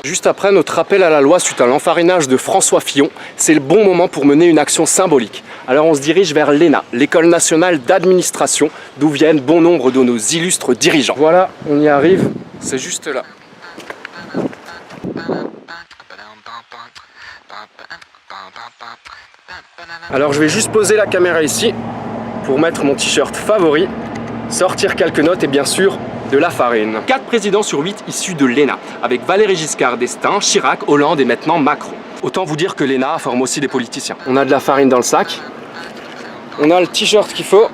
Juste après notre rappel à la loi suite à l'enfarinage de François Fillon, c'est le bon moment pour mener une action symbolique. Alors on se dirige vers l'ENA, l'École nationale d'administration, d'où viennent bon nombre de nos illustres dirigeants. Voilà, on y arrive, c'est juste là. Alors je vais juste poser la caméra ici pour mettre mon t-shirt favori, sortir quelques notes et bien sûr de la farine. 4 présidents sur 8 issus de l'ENA, avec Valéry Giscard d'Estaing, Chirac, Hollande et maintenant Macron. Autant vous dire que l'ENA forme aussi des politiciens. On a de la farine dans le sac, on a le t-shirt qu'il faut.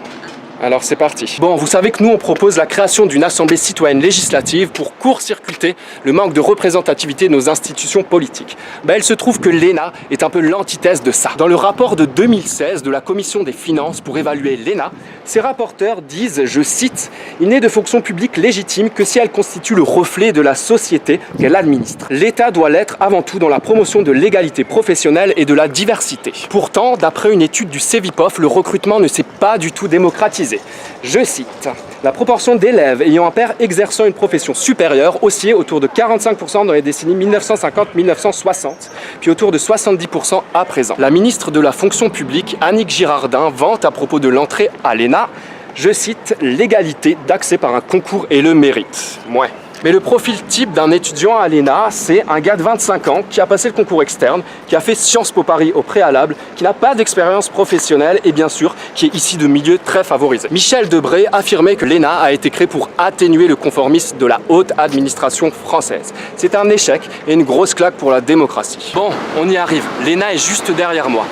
Alors c'est parti. Bon, vous savez que nous on propose la création d'une assemblée citoyenne législative pour court-circuiter le manque de représentativité de nos institutions politiques. Il se trouve que l'ENA est un peu l'antithèse de ça. Dans le rapport de 2016 de la Commission des finances pour évaluer l'ENA, ses rapporteurs disent, je cite, « Il n'est de fonction publique légitime que si elle constitue le reflet de la société qu'elle administre. L'État doit l'être avant tout dans la promotion de l'égalité professionnelle et de la diversité. » Pourtant, d'après une étude du Cevipof, le recrutement ne s'est pas du tout démocratisé. Je cite, « La proportion d'élèves ayant un père exerçant une profession supérieure oscillait autour de 45% dans les décennies 1950-1960, puis autour de 70% à présent. » La ministre de la fonction publique, Annick Girardin, vante à propos de l'entrée à l'ENA, je cite, « l'égalité d'accès par un concours et le mérite. » Ouais. Mais le profil type d'un étudiant à l'ENA, c'est un gars de 25 ans qui a passé le concours externe, qui a fait Sciences Po Paris au préalable, qui n'a pas d'expérience professionnelle et bien sûr qui est issu de milieux très favorisés. Michel Debré affirmait que l'ENA a été créé pour atténuer le conformisme de la haute administration française. C'est un échec et une grosse claque pour la démocratie. Bon, on y arrive. L'ENA est juste derrière moi.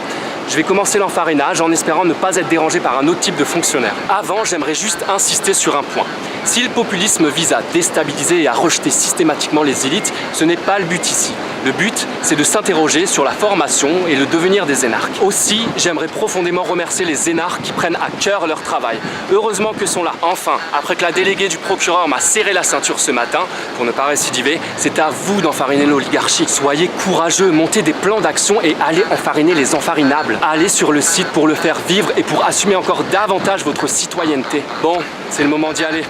Je vais commencer l'enfarinage en espérant ne pas être dérangé par un autre type de fonctionnaire. Avant, j'aimerais juste insister sur un point. Si le populisme vise à déstabiliser et à rejeter systématiquement les élites, ce n'est pas le but ici. Le but, c'est de s'interroger sur la formation et le devenir des énarques. Aussi, j'aimerais profondément remercier les énarques qui prennent à cœur leur travail. Heureusement que sont là, enfin, après que la déléguée du procureur m'a serré la ceinture ce matin, pour ne pas récidiver, c'est à vous d'enfariner l'oligarchie. Soyez courageux, montez des plans d'action et allez enfariner les enfarinables. Allez sur le site pour le faire vivre et pour assumer encore davantage votre citoyenneté. Bon, c'est le moment d'y aller.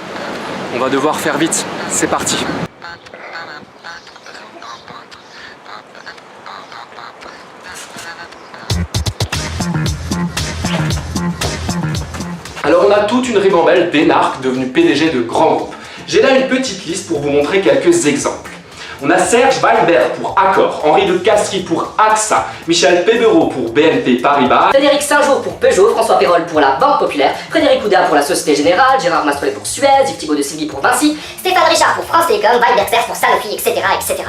On va devoir faire vite. C'est parti. Alors on a toute une ribambelle d'énarques devenus PDG de grands groupes. J'ai là une petite liste pour vous montrer quelques exemples. On a Serge Valbert pour Accor, Henri de Castries pour AXA, Michel Pébereau pour BNP Paribas, Frédéric Saint-Jean pour Peugeot, François Pérol pour la Banque Populaire, Frédéric Oudin pour la Société Générale, Gérard Mastrolet pour Suez, Yves Thibault de Sylvie pour Vinci, Stéphane Richard pour France Télécom, Valberser pour Sanofi, etc. etc.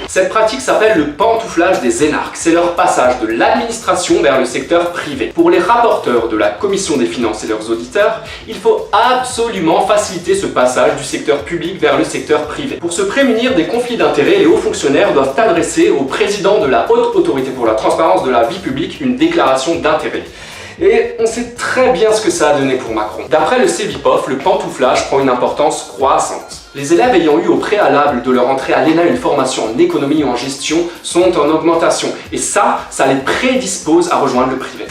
Cette pratique s'appelle le pantouflage des énarques. C'est leur passage de l'administration vers le secteur privé. Pour les rapporteurs de la Commission des finances et leurs auditeurs, il faut absolument faciliter ce passage du secteur public vers le secteur privé. Pour se prémunir des conflits d'intérêts, les hauts fonctionnaires doivent adresser au président de la Haute Autorité pour la transparence de la vie publique une déclaration d'intérêt. Et on sait très bien ce que ça a donné pour Macron. D'après le Cevipof, le pantouflage prend une importance croissante. Les élèves ayant eu au préalable de leur entrée à l'ENA une formation en économie et en gestion sont en augmentation. Et ça les prédispose à rejoindre le privé.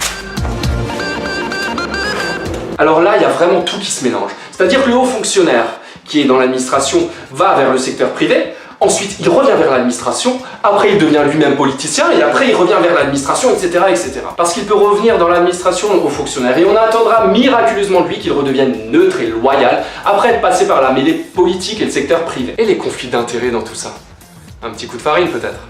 Alors là, il y a vraiment tout qui se mélange. C'est-à-dire que le haut fonctionnaire qui est dans l'administration va vers le secteur privé, ensuite il revient vers l'administration, après il devient lui-même politicien et après il revient vers l'administration, etc. etc. Parce qu'il peut revenir dans l'administration au fonctionnaire et on attendra miraculeusement de lui qu'il redevienne neutre et loyal après être passé par la mêlée politique et le secteur privé. Et les conflits d'intérêts dans tout ça? Un petit coup de farine peut-être?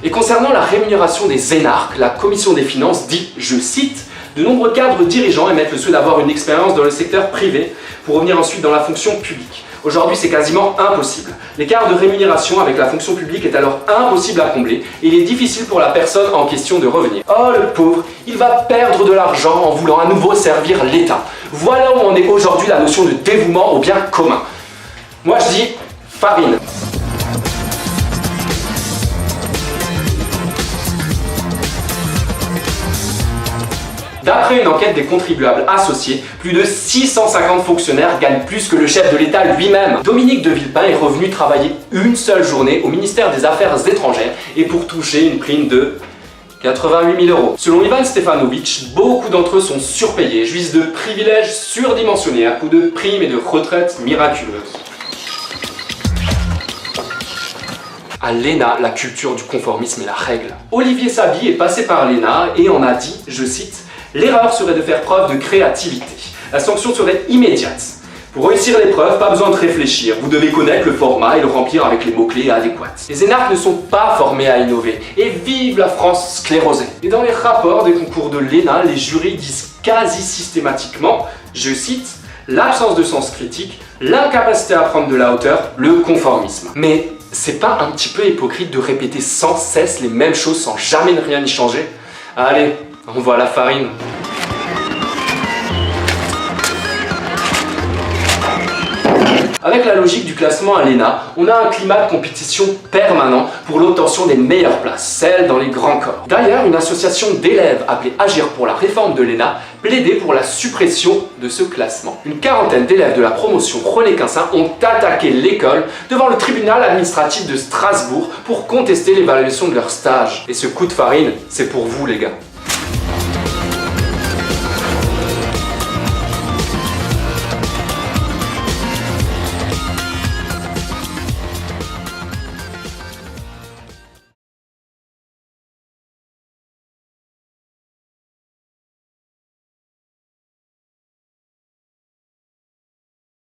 Et concernant la rémunération des énarques, la Commission des finances dit, je cite, de nombreux cadres dirigeants émettent le souhait d'avoir une expérience dans le secteur privé pour revenir ensuite dans la fonction publique. Aujourd'hui, c'est quasiment impossible. L'écart de rémunération avec la fonction publique est alors impossible à combler et il est difficile pour la personne en question de revenir. Oh le pauvre, il va perdre de l'argent en voulant à nouveau servir l'État. Voilà où en est aujourd'hui la notion de dévouement au bien commun. Moi je dis farine. D'après une enquête des contribuables associés, plus de 650 fonctionnaires gagnent plus que le chef de l'État lui-même. Dominique de Villepin est revenu travailler une seule journée au ministère des Affaires étrangères et pour toucher une prime de 88 000 euros. Selon Ivan Stefanovic, beaucoup d'entre eux sont surpayés, jouissent de privilèges surdimensionnés à coups de primes et de retraites miraculeuses. À l'ENA, la culture du conformisme est la règle. Olivier Saby est passé par l'ENA et en a dit, je cite, « L'erreur serait de faire preuve de créativité. La sanction serait immédiate. Pour réussir l'épreuve, pas besoin de réfléchir. Vous devez connaître le format et le remplir avec les mots-clés adéquats. Les énarques ne sont pas formés à innover. Et vive la France sclérosée. Et dans les rapports des concours de l'ENA, les jurys disent quasi systématiquement, je cite, l'absence de sens critique, l'incapacité à prendre de la hauteur, le conformisme. Mais c'est pas un petit peu hypocrite de répéter sans cesse les mêmes choses sans jamais rien y changer? Allez, on voit la farine. Avec la logique du classement à l'ENA, on a un climat de compétition permanent pour l'obtention des meilleures places, celles dans les grands corps. D'ailleurs, une association d'élèves appelée Agir pour la réforme de l'ENA plaidait pour la suppression de ce classement. Une quarantaine d'élèves de la promotion René Quinsin ont attaqué l'école devant le tribunal administratif de Strasbourg pour contester l'évaluation de leur stage. Et ce coup de farine, c'est pour vous les gars.